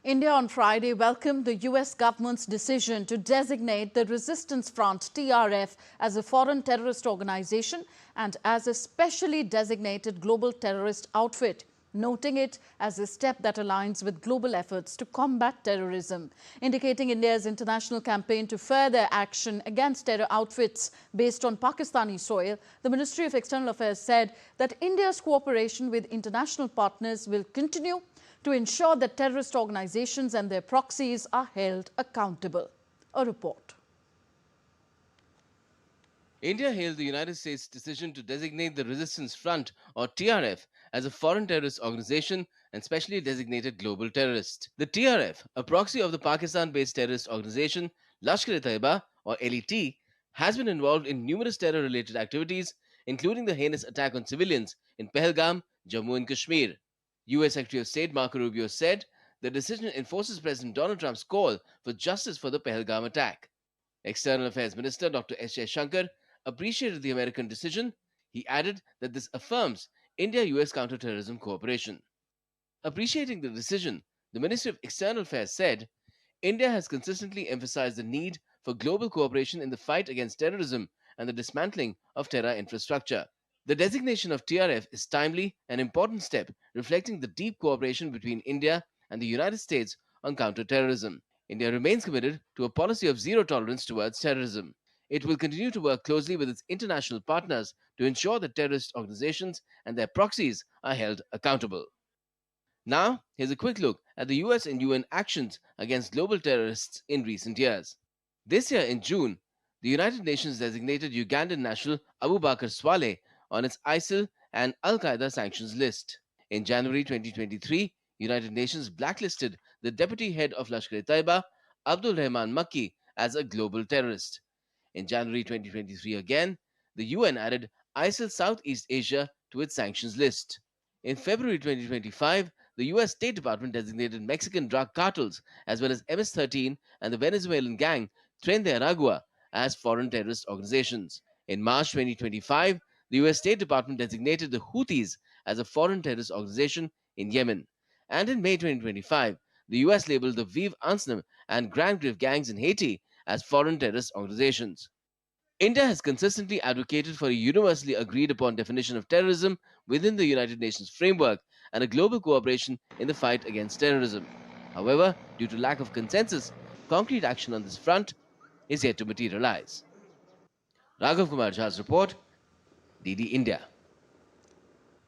India on Friday welcomed the US government's decision to designate the Resistance Front (TRF) as a foreign terrorist organization and as a specially designated global terrorist outfit, noting it as a step that aligns with global efforts to combat terrorism, indicating India's international campaign to further action against terror outfits based on Pakistani soil. The Ministry of External Affairs said that India's cooperation with international partners will continue to ensure that terrorist organizations and their proxies are held accountable. A report. India hailed the United States' decision to designate the Resistance Front, or TRF, as a foreign terrorist organization and specially designated global terrorist. The TRF, a proxy of the Pakistan-based terrorist organization Lashkar-e-Taiba, or LET, has been involved in numerous terror-related activities, including the heinous attack on civilians in Pahalgam, Jammu and Kashmir. U.S. Secretary of State Marco Rubio said the decision enforces President Donald Trump's call for justice for the Pahalgam attack. External Affairs Minister Dr. S. Shankar appreciated the American decision. He added that this affirms India-US counterterrorism cooperation. Appreciating the decision, the Ministry of External Affairs said, India has consistently emphasized the need for global cooperation in the fight against terrorism and the dismantling of terror infrastructure. The designation of TRF is timely and important step reflecting the deep cooperation between India and the United States on counterterrorism. India remains committed to a policy of zero tolerance towards terrorism. It will continue to work closely with its international partners to ensure that terrorist organizations and their proxies are held accountable. Now, here's a quick look at the US and UN actions against global terrorists in recent years. This year in June, the United Nations designated Ugandan national Abu Bakr Swaleh on its ISIL and Al-Qaeda sanctions list. In January 2023, United Nations blacklisted the deputy head of Lashkar-e-Taiba, Abdul Rahman Makki, as a global terrorist. In January 2023 again, the UN added ISIL Southeast Asia to its sanctions list. In February 2025, the US State Department designated Mexican drug cartels as well as MS-13 and the Venezuelan gang Tren de Aragua as foreign terrorist organizations. In March 2025, the US State Department designated the Houthis as a foreign terrorist organization in Yemen. And in May 2025, the US labeled the Vive Ansnem and Grand Griffe gangs in Haiti as foreign terrorist organizations. India has consistently advocated for a universally agreed upon definition of terrorism within the United Nations framework and a global cooperation in the fight against terrorism. However, due to lack of consensus, concrete action on this front is yet to materialize. Raghav Kumar Jha's report, DD India.